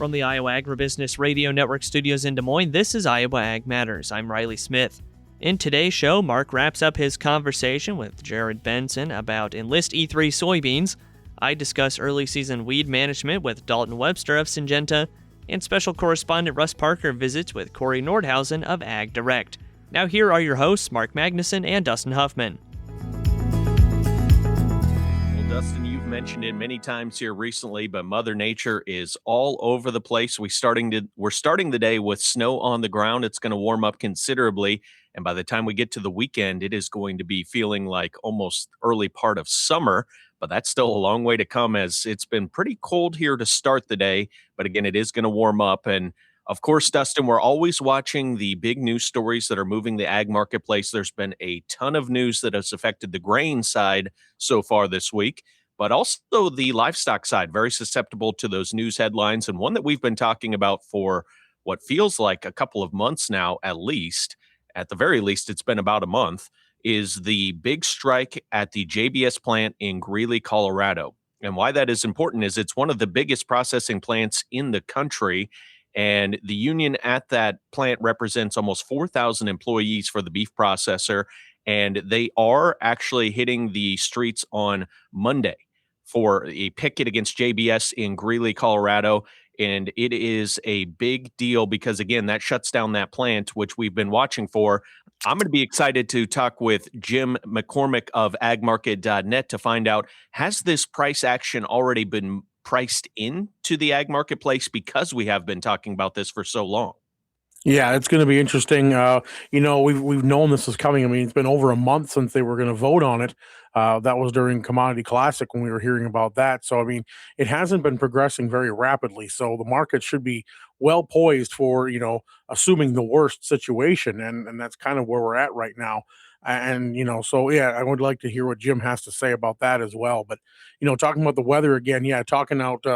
From the Iowa Agribusiness Radio Network studios in Des Moines, this is Iowa Ag Matters. I'm Riley Smith. In today's show, Mark wraps up his conversation with Jared Benson about Enlist E3 soybeans. I discuss early season weed management with Dalton Webster of Syngenta, and special correspondent Russ Parker visits with Cory Nordhausen of AgDirect. Now here are your hosts, Mark Magnuson and Dustin Huffman. Dustin, you've mentioned it many times here recently, but Mother Nature is all over the place. We're starting the day with snow on the ground. It's going to warm up considerably, and by the time we get to the weekend, it is going to be feeling like almost early part of summer, but that's still a long way to come as it's been pretty cold here to start the day, but again, it is going to warm up. And of course, Dustin, we're always watching the big news stories that are moving the ag marketplace. There's been a ton of news that has affected the grain side so far this week, but also the livestock side, very susceptible to those news headlines. And one that we've been talking about for what feels like a couple of months now, at the very least, it's been about a month, is the big strike at the JBS plant in Greeley, Colorado. And why that is important is it's one of the biggest processing plants in the country. And the union at that plant represents almost 4,000 employees for the beef processor. And they are actually hitting the streets on Monday for a picket against JBS in Greeley, Colorado. And it is a big deal because, again, that shuts down that plant, which we've been watching for. I'm going to be excited to talk with Jim McCormick of agmarket.net to find out, has this price action already been priced into the ag marketplace because we have been talking about this for so long? Yeah, it's going to be interesting. We've known this is coming. I mean, it's been over a month since they were going to vote on it. That was during Commodity Classic when we were hearing about that. So, I mean, it hasn't been progressing very rapidly. So the market should be well poised for, assuming the worst situation. And that's kind of where we're at right now. And, I would like to hear what Jim has to say about that as well. But, talking about the weather again, talking out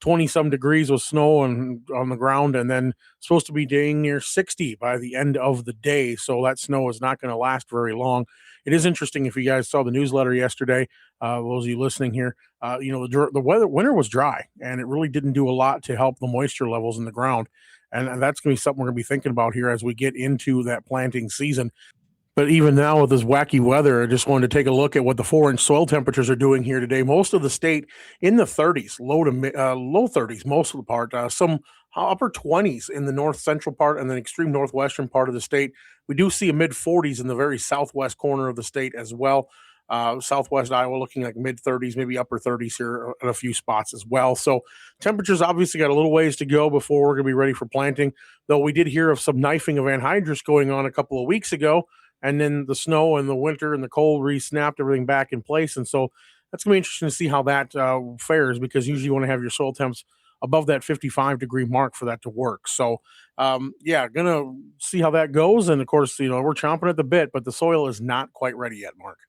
20-some degrees with snow and on the ground, and then supposed to be dang near 60 by the end of the day. So that snow is not going to last very long. It is interesting, if you guys saw the newsletter yesterday, those of you listening here, the winter was dry, and it really didn't do a lot to help the moisture levels in the ground. And that's going to be something we're going to be thinking about here as we get into that planting season. But even now with this wacky weather, I just wanted to take a look at what the 4-inch soil temperatures are doing here today. Most of the state in the 30s, low 30s, most of the part, some upper 20s in the north central part and the extreme northwestern part of the state. We do see a mid 40s in the very southwest corner of the state as well. Southwest Iowa looking like mid 30s, maybe upper 30s here at a few spots as well. So temperatures obviously got a little ways to go before we're going to be ready for planting, though we did hear of some knifing of anhydrous going on a couple of weeks ago. And then the snow and the winter and the cold re-snapped everything back in place. And so that's going to be interesting to see how that fares, because usually you want to have your soil temps above that 55-degree mark for that to work. So, going to see how that goes. And, of course, we're chomping at the bit, but the soil is not quite ready yet, Mark.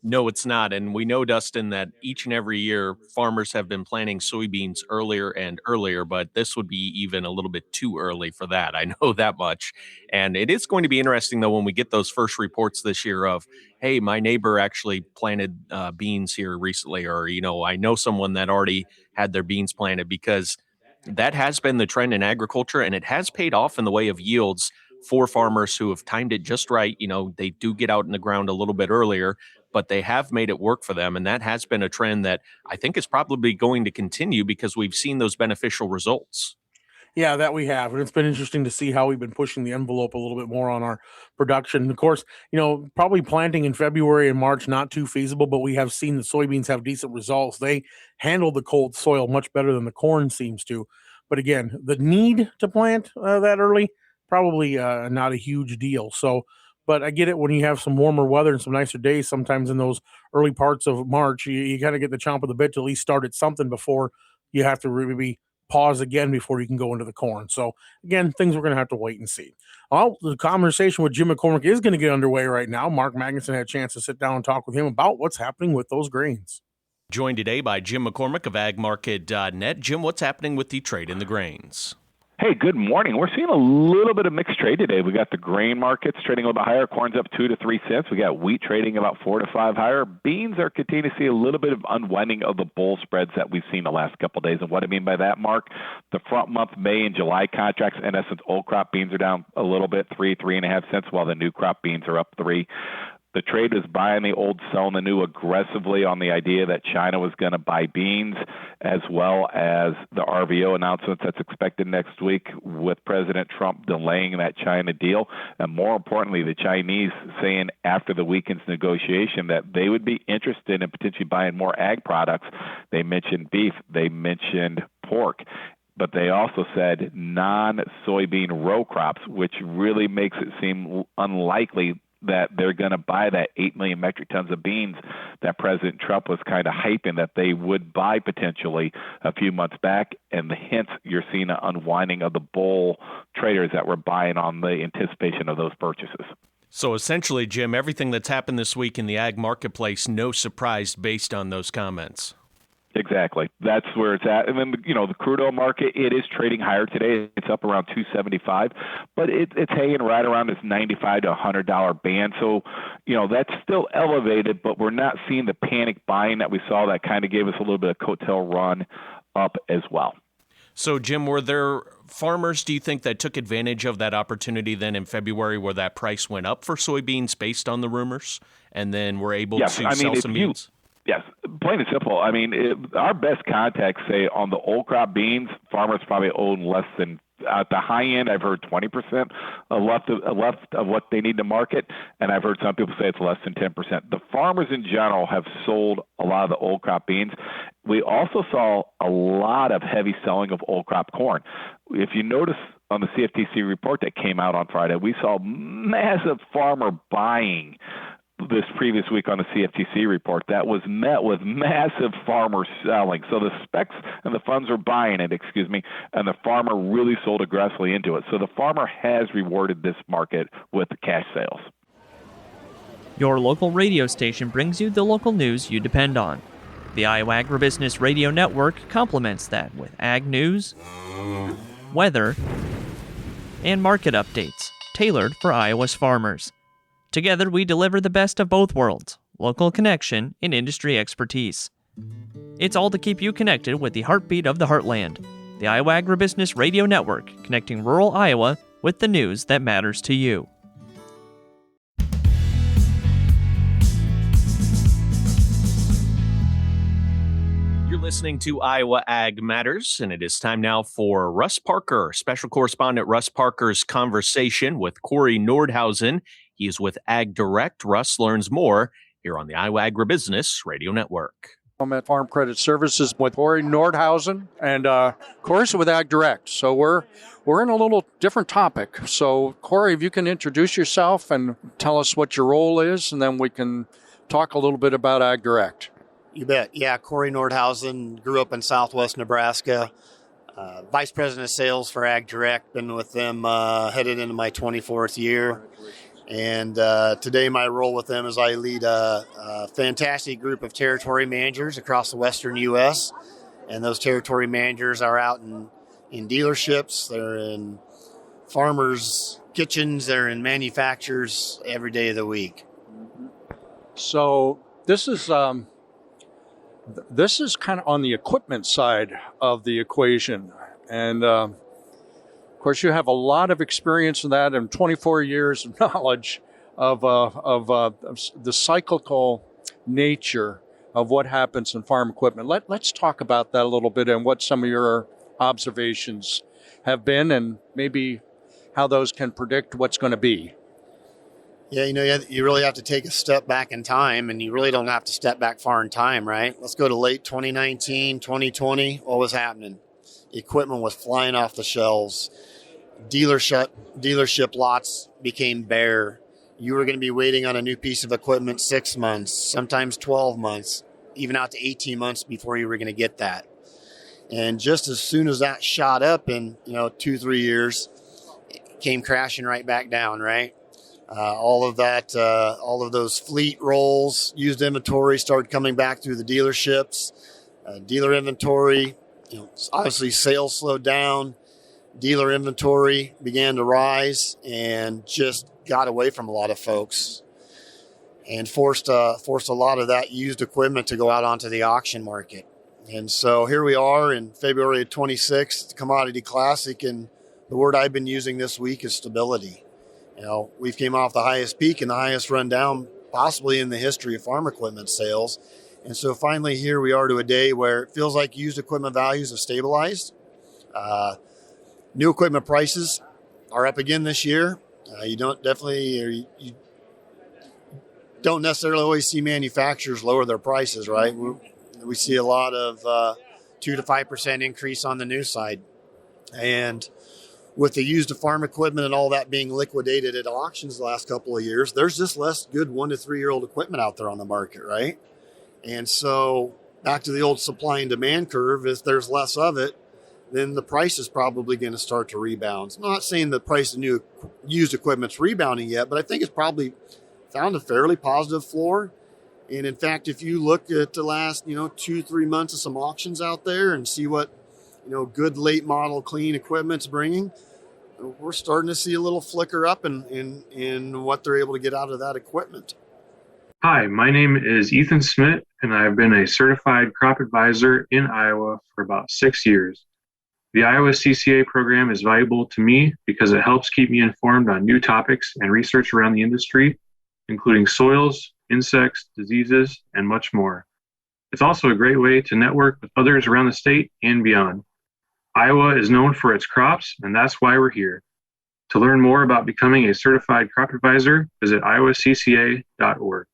No, it's not. And we know, Dustin, that each and every year farmers have been planting soybeans earlier and earlier, but this would be even a little bit too early for that. I know that much. And it is going to be interesting, though, when we get those first reports this year of, hey, my neighbor actually planted beans here recently, or, I know someone that already had their beans planted, because that has been the trend in agriculture, and it has paid off in the way of yields for farmers who have timed it just right. They do get out in the ground a little bit earlier, but they have made it work for them. And that has been a trend that I think is probably going to continue because we've seen those beneficial results. Yeah, that we have. And it's been interesting to see how we've been pushing the envelope a little bit more on our production. Of course, probably planting in February and March, not too feasible, but we have seen the soybeans have decent results. They handle the cold soil much better than the corn seems to. But again, the need to plant that early, probably not a huge deal. So, but I get it when you have some warmer weather and some nicer days. Sometimes in those early parts of March, you got to get the chomp of the bit to at least start at something before you have to really pause again before you can go into the corn. So again, things we're going to have to wait and see. Well, the conversation with Jim McCormick is going to get underway right now. Mark Magnuson had a chance to sit down and talk with him about what's happening with those grains. Joined today by Jim McCormick of agmarket.net. Jim, what's happening with the trade in the grains? Hey, good morning. We're seeing a little bit of mixed trade today. We got the grain markets trading a little bit higher. Corn's up 2 to 3 cents. We got wheat trading about 4 to 5 higher. Beans are continuing to see a little bit of unwinding of the bull spreads that we've seen the last couple of days. And what I mean by that, Mark, the front month May and July contracts, in essence, old crop beans are down a little bit, 3.5 cents, while the new crop beans are up 3. The trade is buying the old, selling the new aggressively on the idea that China was going to buy beans, as well as the RVO announcement that's expected next week with President Trump delaying that China deal. And more importantly, the Chinese saying after the weekend's negotiation that they would be interested in potentially buying more ag products. They mentioned beef. They mentioned pork. But they also said non-soybean row crops, which really makes it seem unlikely that they're going to buy that 8 million metric tons of beans that President Trump was kind of hyping that they would buy potentially a few months back. And hence, you're seeing an unwinding of the bull traders that were buying on the anticipation of those purchases. So essentially, Jim, everything that's happened this week in the ag marketplace, no surprise based on those comments. Exactly. That's where it's at. And then, the crude oil market, it is trading higher today. It's up around $275, but it's hanging right around this $95 to $100 band. So, that's still elevated, but we're not seeing the panic buying that we saw that kind of gave us a little bit of coattail run up as well. So, Jim, were there farmers, do you think, that took advantage of that opportunity then in February where that price went up for soybeans based on the rumors and then were able to sell some beans? Yes, plain and simple. I mean, our best contacts say on the old crop beans, farmers probably own less than, at the high end, I've heard 20% left of what they need to market, and I've heard some people say it's less than 10%. The farmers in general have sold a lot of the old crop beans. We also saw a lot of heavy selling of old crop corn. If you notice on the CFTC report that came out on Friday, we saw massive farmer buying this previous week on the CFTC report that was met with massive farmer selling. So the specs and the funds were buying it, and the farmer really sold aggressively into it. So the farmer has rewarded this market with the cash sales. Your local radio station brings you the local news you depend on. The Iowa Agribusiness Radio Network complements that with ag news, weather, and market updates tailored for Iowa's farmers. Together, we deliver the best of both worlds, local connection and industry expertise. It's all to keep you connected with the heartbeat of the heartland, the Iowa Agribusiness Radio Network, connecting rural Iowa with the news that matters to you. You're listening to Iowa Ag Matters, and it is time now for Russ Parker, special correspondent Russ Parker's conversation with Cory Nordhausen. He is with AgDirect. Russ learns more here on the Iowa Agribusiness Radio Network. I'm at Farm Credit Services with Cory Nordhausen and, of course, with AgDirect. So we're in a little different topic. So, Cory, if you can introduce yourself and tell us what your role is, and then we can talk a little bit about AgDirect. You bet. Yeah, Cory Nordhausen, grew up in southwest Nebraska. Vice President of Sales for AgDirect. Been with them headed into my 24th year. And today my role with them is I lead a fantastic group of territory managers across the western U.S. And those territory managers are out in dealerships. They're in farmers' kitchens. They're in manufacturers every day of the week. So this is kind of on the equipment side of the equation. And of course, you have a lot of experience in that and 24 years of knowledge of the cyclical nature of what happens in farm equipment. Let's talk about that a little bit and what some of your observations have been and maybe how those can predict what's going to be. Yeah, you really have to take a step back in time, and you really don't have to step back far in time, right? Let's go to late 2019, 2020. What was happening? Equipment was flying off the shelves. Dealership lots became bare. You were going to be waiting on a new piece of equipment 6 months, sometimes 12 months, even out to 18 months before you were going to get that. And just as soon as that shot up in 2-3 years, it came crashing right back down, right? All of those fleet rolls, used inventory started coming back through the dealerships. Dealer inventory, obviously sales slowed down. dealer inventory began to rise and just got away from a lot of folks and forced a lot of that used equipment to go out onto the auction market. And so here we are in February of 26, the Commodity Classic, and the word I've been using this week is stability. We've came off the highest peak and the highest rundown possibly in the history of farm equipment sales. And so finally here we are to a day where it feels like used equipment values have stabilized. New equipment prices are up again this year. You don't necessarily always see manufacturers lower their prices, right? We see a lot of 2 to 5% increase on the new side. And with the used farm equipment and all that being liquidated at auctions the last couple of years, there's just less good 1 to 3 year old equipment out there on the market, right? And so back to the old supply and demand curve, if there's less of it, then the price is probably going to start to rebound. I'm not saying the price of new used equipment's rebounding yet, but I think it's probably found a fairly positive floor. And in fact, if you look at the last, 2-3 months of some auctions out there and see what, good late model clean equipment's bringing, we're starting to see a little flicker up in what they're able to get out of that equipment. Hi, my name is Ethan Smith, and I've been a certified crop advisor in Iowa for about 6 years. The Iowa CCA program is valuable to me because it helps keep me informed on new topics and research around the industry, including soils, insects, diseases, and much more. It's also a great way to network with others around the state and beyond. Iowa is known for its crops, and that's why we're here. To learn more about becoming a certified crop advisor, visit iowacca.org.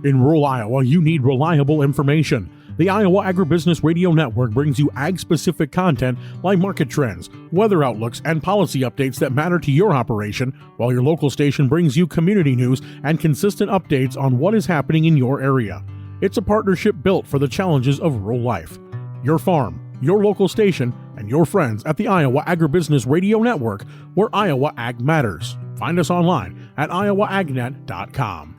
In rural Iowa, you need reliable information. The Iowa Agribusiness Radio Network brings you ag-specific content like market trends, weather outlooks, and policy updates that matter to your operation, while your local station brings you community news and consistent updates on what is happening in your area. It's a partnership built for the challenges of rural life. Your farm, your local station, and your friends at the Iowa Agribusiness Radio Network, where Iowa Ag matters. Find us online at iowaagnet.com.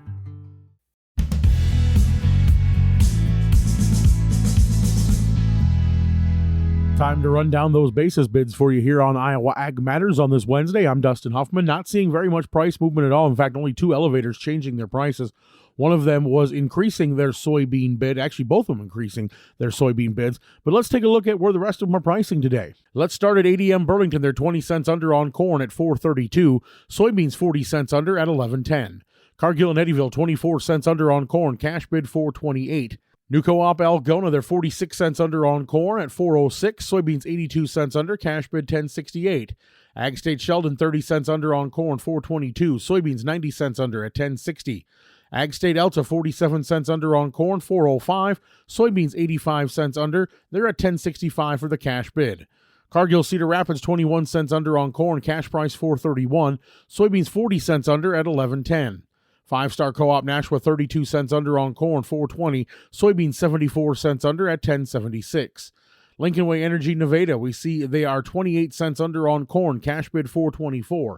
Time to run down those basis bids for you here on Iowa Ag Matters on this Wednesday. I'm Dustin Huffman, not seeing very much price movement at all. In fact, only 2 elevators changing their prices. One of them was increasing their soybean bid. Actually, both of them increasing their soybean bids. But let's take a look at where the rest of them are pricing today. Let's start at ADM Burlington. They're 20 cents under on corn at $4.32. Soybeans 40 cents under at $11.10. Cargill and Eddyville 24 cents under on corn. Cash bid $4.28. New Co-op Algona, they're 46 cents under on corn at $4.06. Soybeans 82 cents under, cash bid $10.68. Ag State Sheldon 30 cents under on corn, $4.22. Soybeans 90 cents under at $10.60. Ag State Elta 47 cents under on corn, $4.05. Soybeans 85 cents under, they're at $10.65 for the cash bid. Cargill Cedar Rapids 21 cents under on corn, cash price $4.31. Soybeans 40 cents under at $11.10. 5-Star Co-op Nashua 32 cents under on corn, $4.20. Soybeans 74 cents under at $10.76. Lincoln Way Energy Nevada, we see they are 28 cents under on corn, cash bid $4.24.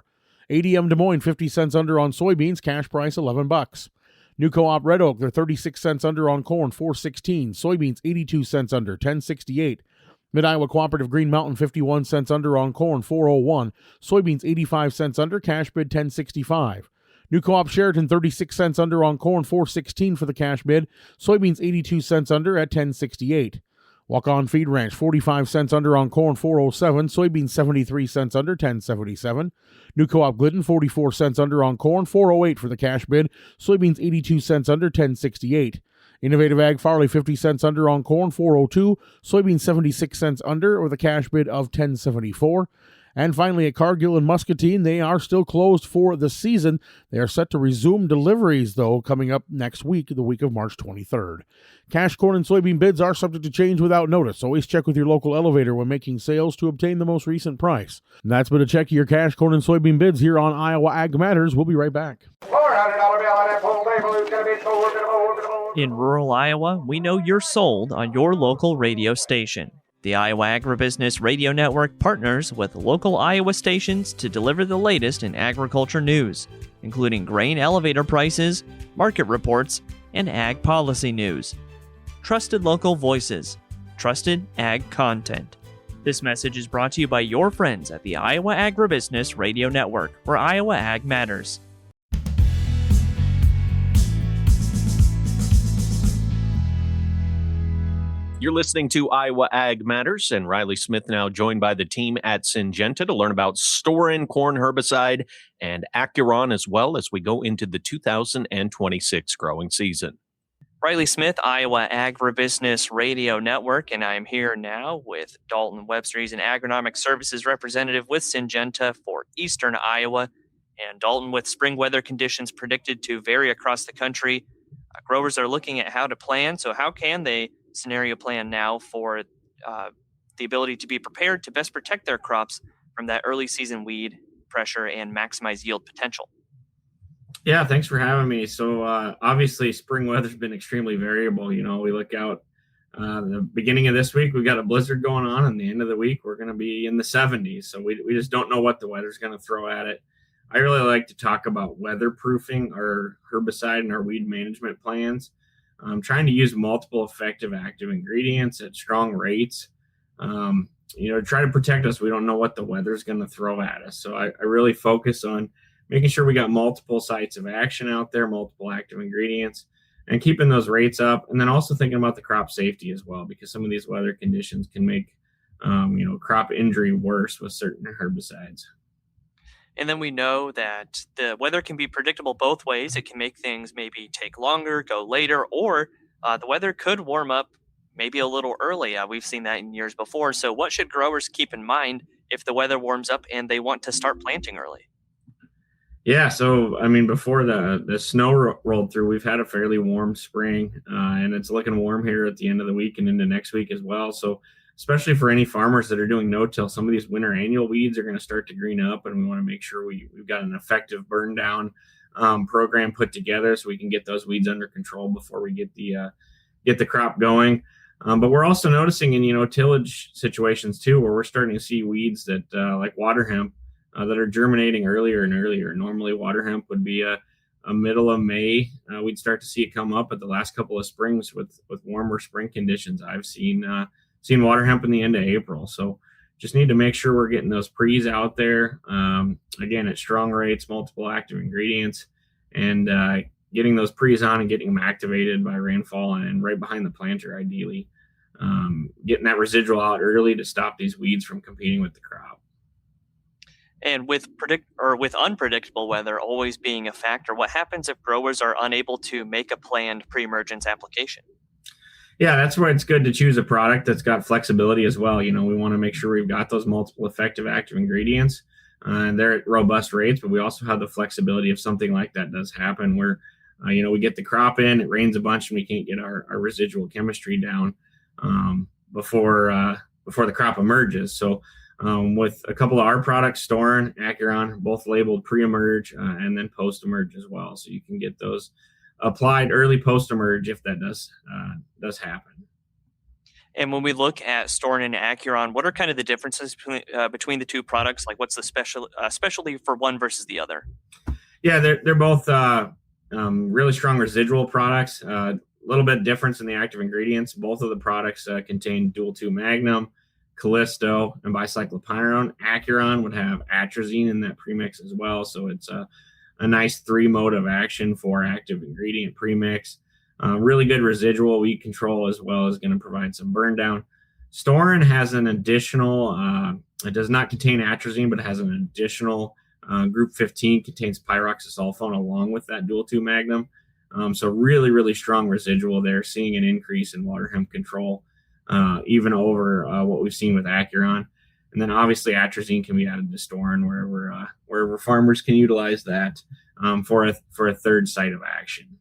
ADM Des Moines 50 cents under on soybeans, cash price $11. New Co-op Red Oak, they're 36 cents under on corn, $4.16. Soybeans 82 cents under, $10.68. Mid-Iowa Cooperative Green Mountain 51 cents under on corn, $4.01. Soybeans 85 cents under, cash bid $10.65. New Co-op Sheraton 36 cents under on corn, $4.16 for the cash bid. Soybeans 82 cents under at $10.68. Walk-On Feed Ranch 45 cents under on corn, $4.07. Soybeans 73 cents under, $10.77. New Co-op Glidden 44 cents under on corn, $4.08 for the cash bid. Soybeans 82 cents under, $10.68. Innovative Ag Farley 50 cents under on corn, $4.02. Soybeans 76 cents under with a cash bid of $10.74. And finally, at Cargill and Muscatine, they are still closed for the season. They are set to resume deliveries, though, coming up next week, the week of March 23rd. Cash corn and soybean bids are subject to change without notice. Always check with your local elevator when making sales to obtain the most recent price. And that's been a check of your cash corn and soybean bids here on Iowa Ag Matters. We'll be right back. In rural Iowa, we know you're sold on your local radio station. The Iowa Agribusiness Radio Network partners with local Iowa stations to deliver the latest in agriculture news, including grain elevator prices, market reports, and ag policy news. Trusted local voices, trusted ag content. This message is brought to you by your friends at the Iowa Agribusiness Radio Network, where Iowa Ag matters. You're listening to Iowa Ag Matters, and Riley Smith now joined by the team at Syngenta to learn about store-in corn herbicide and Acuron as well as we go into the 2026 growing season. Riley Smith, Iowa Agribusiness Radio Network, and I'm here now with Dalton Webster. He's an agronomic services representative with Syngenta for Eastern Iowa. And Dalton, with spring weather conditions predicted to vary across the country, growers are looking at how to plan. So how can they scenario plan now for the ability to be prepared to best protect their crops from that early season weed pressure and maximize yield potential? Yeah, thanks for having me. So obviously spring weather's been extremely variable. You know, we look out the beginning of this week, we've got a blizzard going on, and the end of the week, we're going to be in the 70s. So we just don't know what the weather's going to throw at it. I really like to talk about weatherproofing our herbicide and our weed management plans. Trying to use multiple effective active ingredients at strong rates, try to protect us. We don't know what the weather's going to throw at us. So I really focus on making sure we got multiple sites of action out there, multiple active ingredients, and keeping those rates up. And then also thinking about the crop safety as well, because some of these weather conditions can make, crop injury worse with certain herbicides. And then we know that the weather can be predictable both ways. It can make things maybe take longer, go later, or the weather could warm up maybe a little early. We've seen that in years before. So what should growers keep in mind if the weather warms up and they want to start planting early? Yeah, so, before the snow rolled through, we've had a fairly warm spring, and it's looking warm here at the end of the week and into next week as well. So especially for any farmers that are doing no-till, some of these winter annual weeds are going to start to green up, and we want to make sure we've got an effective burn down program put together so we can get those weeds under control before we get the crop going. But we're also noticing in tillage situations too, where we're starting to see weeds that like water hemp that are germinating earlier and earlier. Normally water hemp would be a middle of May. We'd start to see it come up, at the last couple of springs with warmer spring conditions, I've seen water hemp in the end of April. So just need to make sure we're getting those pre's out there. Again, at strong rates, multiple active ingredients, and getting those pre's on and getting them activated by rainfall and right behind the planter, ideally. Getting that residual out early to stop these weeds from competing with the crop. And with unpredictable weather always being a factor, what happens if growers are unable to make a planned pre-emergence application? Yeah, that's where it's good to choose a product that's got flexibility as well. We want to make sure we've got those multiple effective active ingredients, and they're at robust rates, but we also have the flexibility if something like that does happen where, we get the crop in, it rains a bunch, and we can't get our residual chemistry down before the crop emerges. So with a couple of our products, Storin, Acuron, both labeled pre-emerge and then post-emerge as well. So you can get those applied early post-emerge if that does happen. And when we look at Storin and Acuron, what are kind of the differences between the two products? Like what's the specialty for one versus the other? Yeah, they're both really strong residual products. A little bit difference in the active ingredients. Both of the products contain dual 2 magnum, Callisto, and bicyclopyrone. Acuron would have atrazine in that premix as well. So it's a nice 3 mode of action for active ingredient premix. Really good residual weed control as well as going to provide some burn down. Storin has an additional, it does not contain atrazine, but it has an additional group 15 contains pyroxasulfone along with that dual 2 magnum. So really, really strong residual there, seeing an increase in water hemp control, even over what we've seen with Acuron. And then obviously atrazine can be added to Storin wherever farmers can utilize that for a third site of action.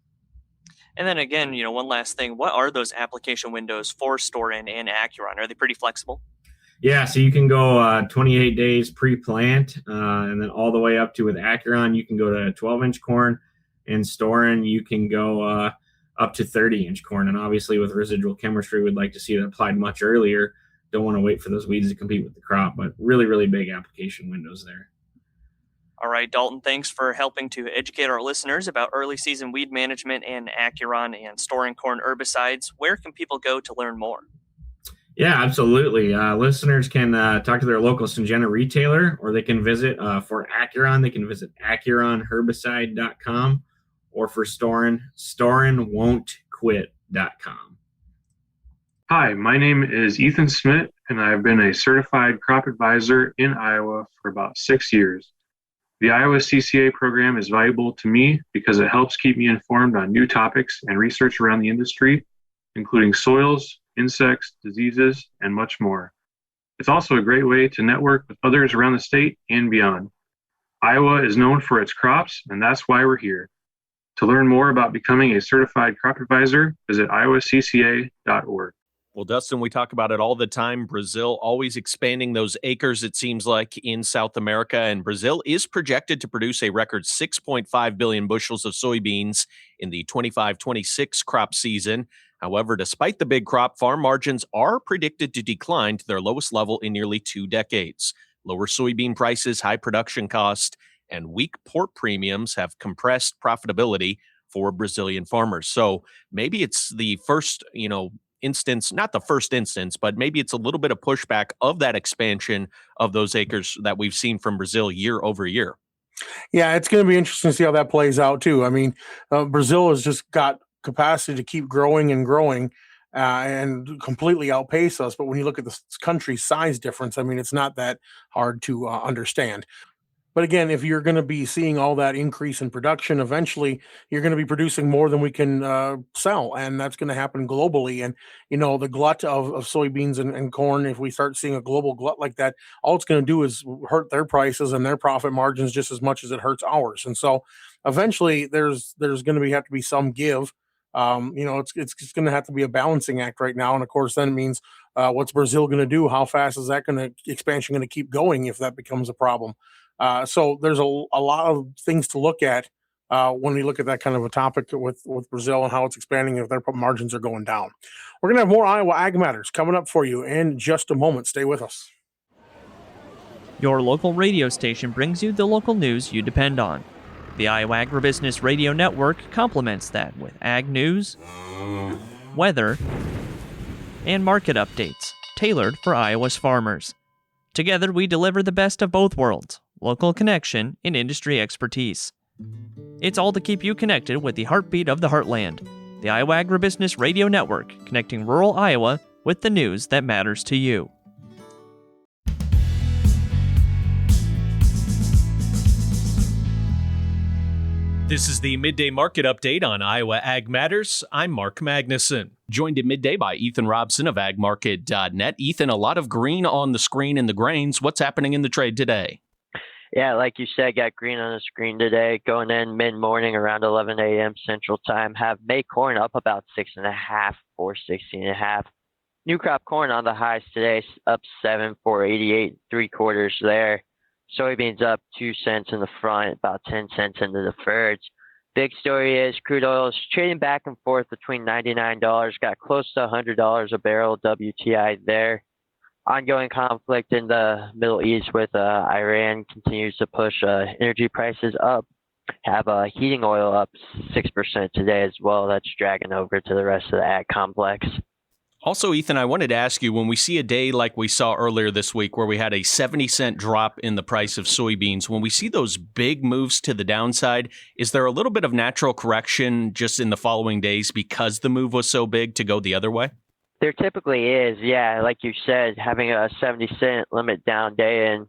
And then again, one last thing, what are those application windows for Storin and Acuron? Are they pretty flexible? Yeah, so you can go 28 days pre-plant, and then all the way up to, with Acuron, you can go to 12-inch corn, and Storin, you can go up to 30-inch corn. And obviously with residual chemistry, we'd like to see it applied much earlier. Don't want to wait for those weeds to compete with the crop, but really, really big application windows there. All right, Dalton, thanks for helping to educate our listeners about early season weed management and Acuron and Storin corn herbicides. Where can people go to learn more? Yeah, absolutely. Listeners can talk to their local Syngenta retailer, or they can visit for Acuron. They can visit AcuronHerbicide.com, or for StorinWon'tQuit.com. Hi, my name is Ethan Smith, and I've been a certified crop advisor in Iowa for about 6 years. The Iowa CCA program is valuable to me because it helps keep me informed on new topics and research around the industry, including soils, insects, diseases, and much more. It's also a great way to network with others around the state and beyond. Iowa is known for its crops, and that's why we're here. To learn more about becoming a certified crop advisor, visit iowacca.org. Well, Dustin, we talk about it all the time. Brazil always expanding those acres, it seems like, in South America. And Brazil is projected to produce a record 6.5 billion bushels of soybeans in the 25-26 crop season. However, despite the big crop, farm margins are predicted to decline to their lowest level in nearly 2 decades. Lower soybean prices, high production cost, and weak port premiums have compressed profitability for Brazilian farmers. So maybe it's the first, instance, not the first instance, but maybe it's a little bit of pushback of that expansion of those acres that we've seen from Brazil year over year. Yeah, it's going to be interesting to see how that plays out too. I mean, Brazil has just got capacity to keep growing and growing and completely outpace us. But when you look at the country size difference, I mean, it's not that hard to understand. But again, if you're going to be seeing all that increase in production, eventually you're going to be producing more than we can sell. And that's going to happen globally. And, the glut of soybeans and corn, if we start seeing a global glut like that, all it's going to do is hurt their prices and their profit margins just as much as it hurts ours. And so eventually there's going to have to be some give. It's going to have to be a balancing act right now. And of course, then it means what's Brazil going to do? How fast is that expansion going to keep going if that becomes a problem? So there's a lot of things to look at when we look at that kind of a topic with Brazil and how it's expanding if their margins are going down. We're going to have more Iowa Ag Matters coming up for you in just a moment. Stay with us. Your local radio station brings you the local news you depend on. The Iowa Agribusiness Radio Network complements that with ag news, weather, and market updates tailored for Iowa's farmers. Together, we deliver the best of both worlds, local connection and industry expertise. It's all to keep you connected with the heartbeat of the heartland. The Iowa Agribusiness Radio Network, connecting rural Iowa with the news that matters to you. This is the Midday Market Update on Iowa Ag Matters. I'm Mark Magnuson. Joined at midday by Ethan Robson of agmarket.net. Ethan, a lot of green on the screen in the grains. What's happening in the trade today? Yeah, like you said, got green on the screen today. Going in mid-morning around 11 a.m. Central Time. Have May corn up about 6.5, 416.5. New crop corn on the highs today, up 7, 488 3/4 there. Soybeans up 2 cents in the front, about 10 cents in the deferreds. Big story is crude oil is trading back and forth between $99, got close to $100 a barrel WTI there. Ongoing conflict in the Middle East with Iran continues to push energy prices up. Have heating oil up 6% today as well. That's dragging over to the rest of the ag complex. Also, Ethan, I wanted to ask you, when we see a day like we saw earlier this week where we had a 70-cent drop in the price of soybeans, when we see those big moves to the downside, is there a little bit of natural correction just in the following days because the move was so big to go the other way? There typically is, yeah. Like you said, having a 70-cent limit down day in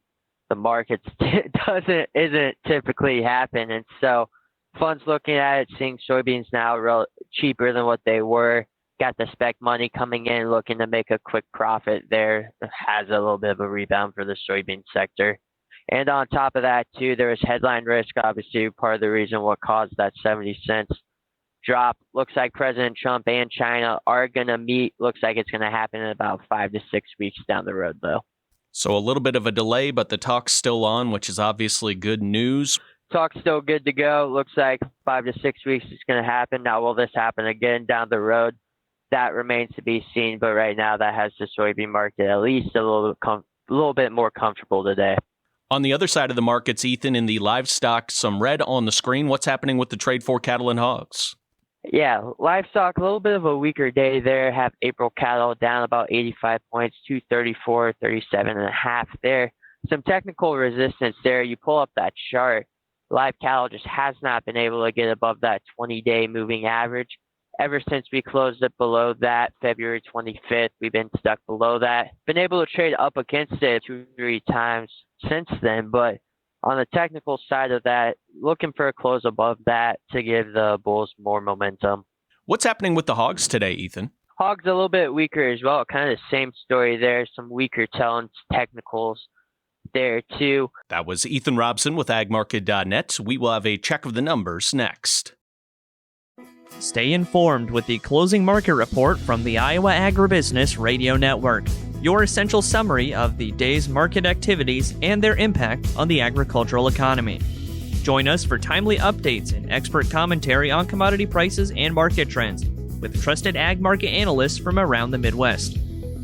the markets isn't typically happen. And so funds looking at it, seeing soybeans now cheaper than what they were. Got the spec money coming in, looking to make a quick profit there. Has a little bit of a rebound for the soybean sector. And on top of that, too, there is headline risk, obviously, part of the reason what caused that 70 cents drop. Looks like President Trump and China are going to meet. Looks like it's going to happen in about 5 to 6 weeks down the road, though. So a little bit of a delay, but the talk's still on, which is obviously good news. Talk's still good to go. Looks like 5 to 6 weeks is going to happen. Now, will this happen again down the road? That remains to be seen, but right now that has the soybean market at least a little bit more comfortable today. On the other side of the markets, Ethan, in the livestock, some red on the screen. What's happening with the trade for cattle and hogs? Yeah, livestock, a little bit of a weaker day there. Have April cattle down about 85 points, 234, 37.5 there. Some technical resistance there. You pull up that chart. Live cattle just has not been able to get above that 20-day moving average. Ever since we closed it below that, February 25th, we've been stuck below that. Been able to trade up against it 2-3 times since then, but on the technical side of that, looking for a close above that to give the bulls more momentum. What's happening with the hogs today, Ethan? Hogs a little bit weaker as well. Kind of the same story there. Some weaker tones, technicals there too. That was Ethan Robson with agmarket.net. We will have a check of the numbers next. Stay informed with the closing market report from the Iowa Agribusiness Radio Network, your essential summary of the day's market activities and their impact on the agricultural economy. Join us for timely updates and expert commentary on commodity prices and market trends with trusted ag market analysts from around the Midwest.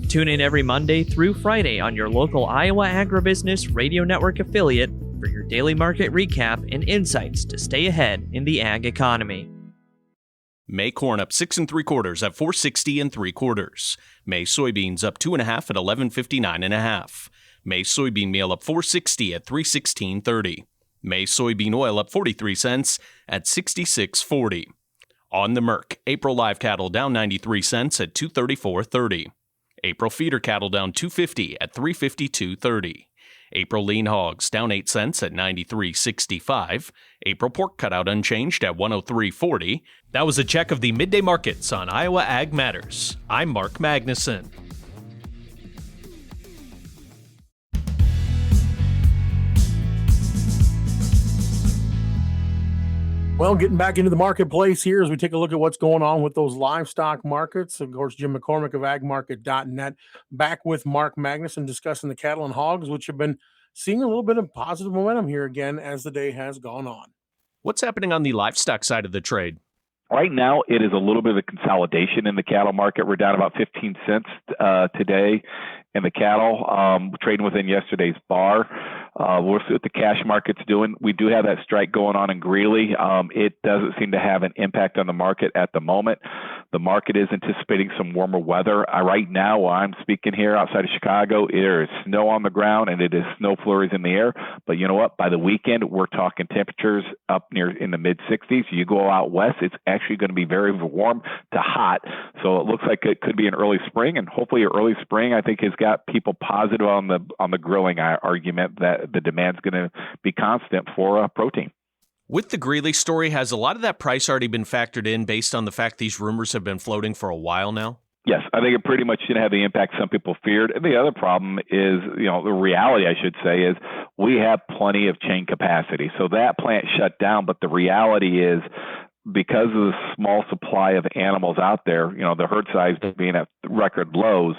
Tune in every Monday through Friday on your local Iowa Agribusiness Radio Network affiliate for your daily market recap and insights to stay ahead in the ag economy. May corn up 6 3/4 at 460 3/4. May soybeans up 2.5 at 1159.5. May soybean meal up 460 at 316.30. May soybean oil up 43 cents at 66.40. On the Merc, April live cattle down 93 cents at 234.30. April feeder cattle down 250 at 352.30. April lean hogs down 8 cents at 93.65. April pork cutout unchanged at 103.40. That was a check of the midday markets on Iowa Ag Matters. I'm Mark Magnuson. Well, getting back into the marketplace here as we take a look at what's going on with those livestock markets. Of course, Jim McCormick of agmarket.net back with Mark Magnuson discussing the cattle and hogs, which have been seeing a little bit of positive momentum here again as the day has gone on. What's happening on the livestock side of the trade? Right now, it is a little bit of a consolidation in the cattle market. We're down about 15 cents today in the cattle, trading within yesterday's bar. We'll see what the cash market's doing. We do have that strike going on in Greeley. It doesn't seem to have an impact on the market at the moment. The market is anticipating some warmer weather. Right now, while I'm speaking here outside of Chicago, there is snow on the ground and it is snow flurries in the air. But you know what? By the weekend, we're talking temperatures up near in the mid-60s. You go out west, it's actually going to be very warm to hot. So it looks like it could be an early spring, and hopefully early spring, I think, has got people positive on the grilling argument that the demand's going to be constant for protein. With the Greeley story, has a lot of that price already been factored in based on the fact these rumors have been floating for a while now? Yes, I think it pretty much didn't have the impact some people feared. And the other problem is, the reality, I should say, is we have plenty of chain capacity. So that plant shut down, but the reality is because of the small supply of animals out there, the herd size being at record lows,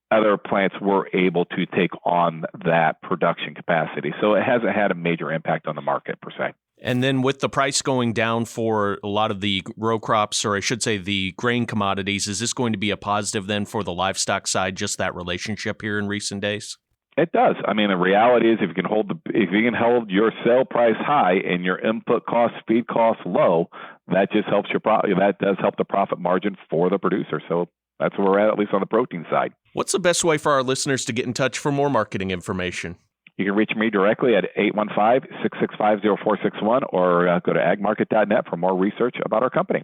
other plants were able to take on that production capacity. So it hasn't had a major impact on the market per se. And then with the price going down for a lot of the row crops, or I should say the grain commodities, is this going to be a positive then for the livestock side, just that relationship here in recent days? It does. I mean, the reality is if you can hold your sale price high and your input costs, feed costs low, that just helps that does help the profit margin for the producer. So that's where we're at least on the protein side. What's the best way for our listeners to get in touch for more marketing information? You can reach me directly at 815-665-0461 or go to agmarket.net for more research about our company.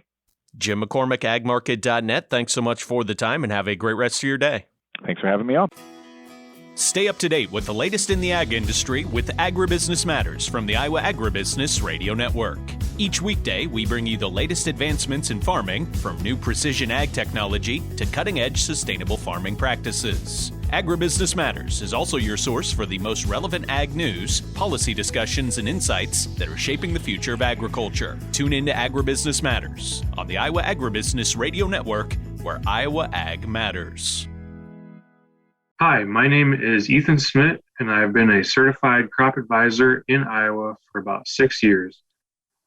Jim McCormick, agmarket.net. Thanks so much for the time and have a great rest of your day. Thanks for having me on. Stay up to date with the latest in the ag industry with Agribusiness Matters from the Iowa Agribusiness Radio Network. Each weekday, we bring you the latest advancements in farming, from new precision ag technology to cutting-edge sustainable farming practices. Agribusiness Matters is also your source for the most relevant ag news, policy discussions, and insights that are shaping the future of agriculture. Tune in to Agribusiness Matters on the Iowa Agribusiness Radio Network, where Iowa Ag matters. Hi, my name is Ethan Smith, and I have been a certified crop advisor in Iowa for about 6 years.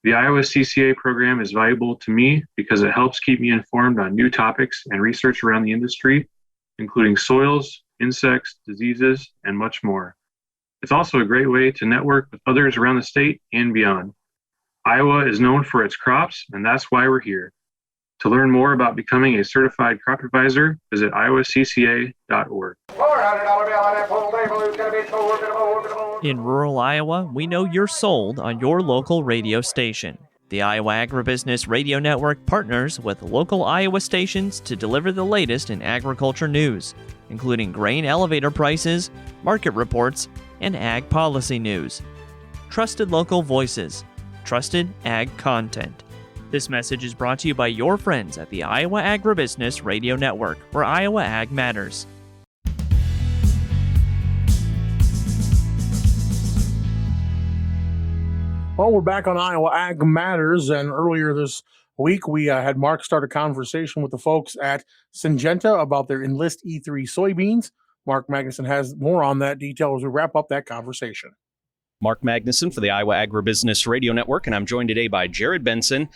The Iowa CCA program is valuable to me because it helps keep me informed on new topics and research around the industry, including soils, insects, diseases, and much more. It's also a great way to network with others around the state and beyond. Iowa is known for its crops, and that's why we're here. To learn more about becoming a certified crop advisor, visit iowacca.org. In rural Iowa, we know you're sold on your local radio station. The Iowa Agribusiness Radio Network partners with local Iowa stations to deliver the latest in agriculture news, including grain elevator prices, market reports, and ag policy news. Trusted local voices, trusted ag content. This message is brought to you by your friends at the Iowa Agribusiness Radio Network, where Iowa Ag matters. Well, we're back on Iowa Ag Matters, and earlier this week we had Mark start a conversation with the folks at Syngenta about their Enlist E3 soybeans. Mark Magnuson has more on that detail as we wrap up that conversation. Mark Magnuson for the Iowa Agribusiness Radio Network, and I'm joined today by Jared Benson.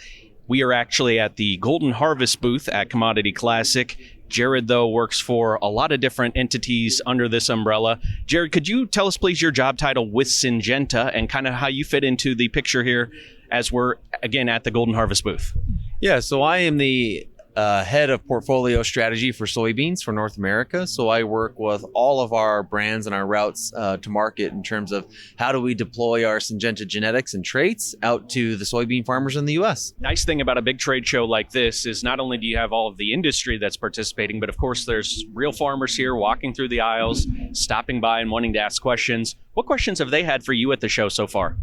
We are actually at the Golden Harvest booth at Commodity Classic. Jared, though, works for a lot of different entities under this umbrella. Jared, could you tell us, please, your job title with Syngenta and kind of how you fit into the picture here as we're, again, at the Golden Harvest booth? Yeah, so I am the head of portfolio strategy for soybeans for North America. So I work with all of our brands and our routes to market in terms of how do we deploy our Syngenta genetics and traits out to the soybean farmers in the U.S. Nice thing about a big trade show like this is not only do you have all of the industry that's participating, but of course there's real farmers here walking through the aisles, stopping by and wanting to ask questions. What questions have they had for you at the show so far?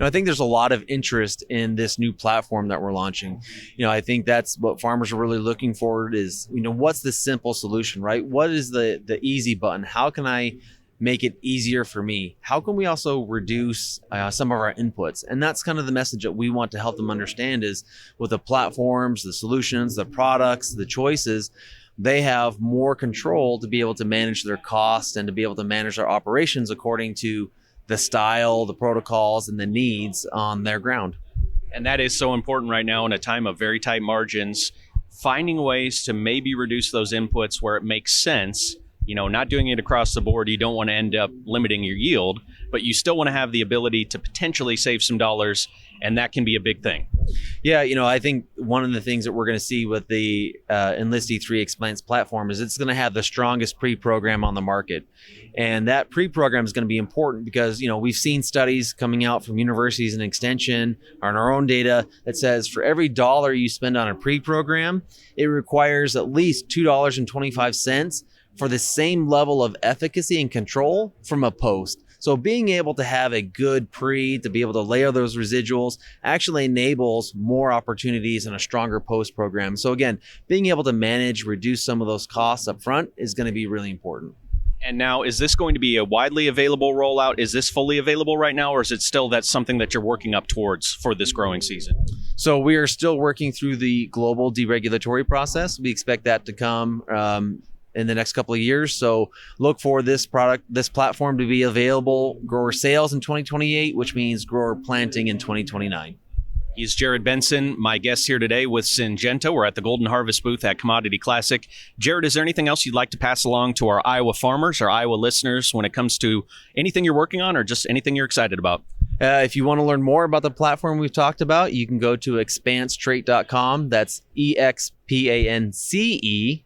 I think there's a lot of interest in this new platform that we're launching. I think that's what farmers are really looking for is, what's the simple solution, right? What is the easy button? How can I make it easier for me? How can we also reduce some of our inputs? And that's kind of the message that we want to help them understand is with the platforms, the solutions, the products, the choices, they have more control to be able to manage their costs and to be able to manage their operations according to the style, the protocols, and the needs on their ground. And that is so important right now in a time of very tight margins, finding ways to maybe reduce those inputs where it makes sense. Not doing it across the board. You don't want to end up limiting your yield, but you still want to have the ability to potentially save some dollars, and that can be a big thing. Yeah, I think one of the things that we're going to see with the Enlist E3 Explains platform is it's going to have the strongest pre-program on the market. And that pre-program is going to be important because, we've seen studies coming out from universities and extension on our own data that says for every dollar you spend on a pre-program, it requires at least $2.25 for the same level of efficacy and control from a post. So being able to have a good pre, to be able to layer those residuals actually enables more opportunities and a stronger post program. So again, being able to manage, reduce some of those costs up front is going to be really important. And now, is this going to be a widely available rollout? Is this fully available right now, or is it still that's something that you're working up towards for this growing season? So we are still working through the global deregulatory process. We expect that to come in the next couple of years. So look for this platform to be available grower sales in 2028, which means grower planting in 2029. He's Jared Benson, my guest here today with Syngenta. We're at the Golden Harvest booth at Commodity Classic. Jared, is there anything else you'd like to pass along to our Iowa farmers, our Iowa listeners, when it comes to anything you're working on or just anything you're excited about? If you want to learn more about the platform we've talked about, you can go to expansetrait.com. That's EXPANCE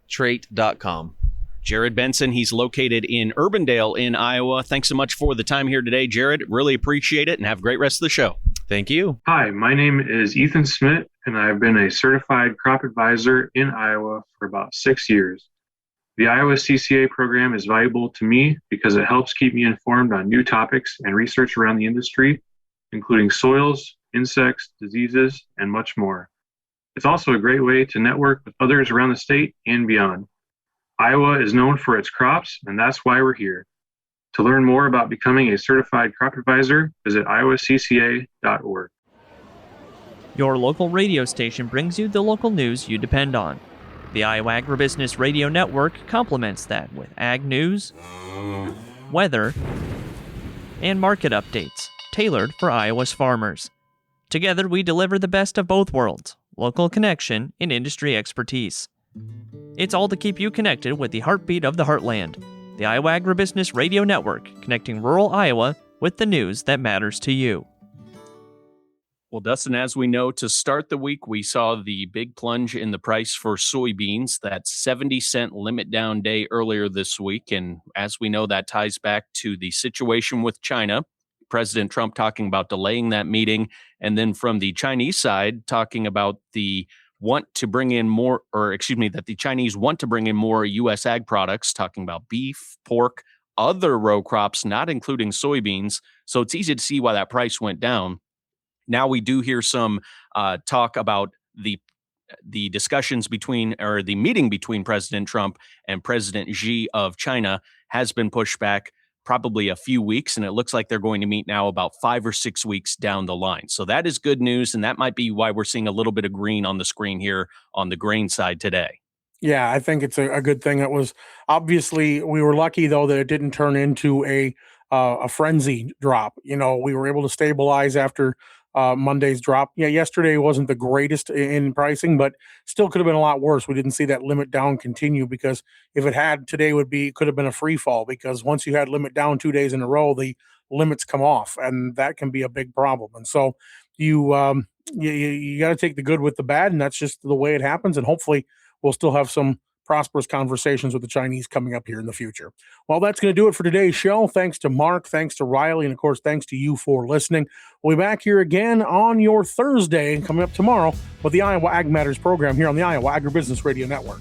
trait.com. Jared Benson, he's located in Urbandale in Iowa. Thanks so much for the time here today, Jared. Really appreciate it and have a great rest of the show. Thank you. Hi, my name is Ethan Smith, and I've been a certified crop advisor in Iowa for about 6 years. The Iowa CCA program is valuable to me because it helps keep me informed on new topics and research around the industry, including soils, insects, diseases, and much more. It's also a great way to network with others around the state and beyond. Iowa is known for its crops, and that's why we're here. To learn more about becoming a certified crop advisor, visit iowacca.org. Your local radio station brings you the local news you depend on. The Iowa Agribusiness Radio Network complements that with ag news, weather, and market updates tailored for Iowa's farmers. Together, we deliver the best of both worlds, local connection and industry expertise. It's all to keep you connected with the heartbeat of the heartland. The Iowa Agribusiness Radio Network, connecting rural Iowa with the news that matters to you. Well, Dustin, as we know, to start the week, we saw the big plunge in the price for soybeans, that 70-cent limit down day earlier this week. And as we know, that ties back to the situation with China. President Trump talking about delaying that meeting. And then from the Chinese side, talking about the want to bring in more, that the Chinese want to bring in more U.S. ag products, talking about beef, pork, other row crops, not including soybeans. So it's easy to see why that price went down. Now we do hear some talk about the discussions the meeting between President Trump and President Xi of China has been pushed back probably a few weeks, and it looks like they're going to meet now about 5 or 6 weeks down the line. So that is good news, and that might be why we're seeing a little bit of green on the screen here on the grain side today. Yeah, I think it's a good thing. It was obviously, we were lucky though that it didn't turn into a frenzy drop. We were able to stabilize after Monday's drop. Yeah, yesterday wasn't the greatest in pricing, but still could have been a lot worse. We didn't see that limit down continue, because if it had, today could have been a free fall, because once you had limit down 2 days in a row, the limits come off, and that can be a big problem. And so you got to take the good with the bad, and that's just the way it happens. And hopefully we'll still have some prosperous conversations with the Chinese coming up here in the future. Well, that's going to do it for today's show. Thanks to Mark, thanks to Riley, and of course, thanks to you for listening. We'll be back here again on your Thursday, coming up tomorrow with the Iowa Ag Matters program here on the Iowa Agribusiness Radio Network.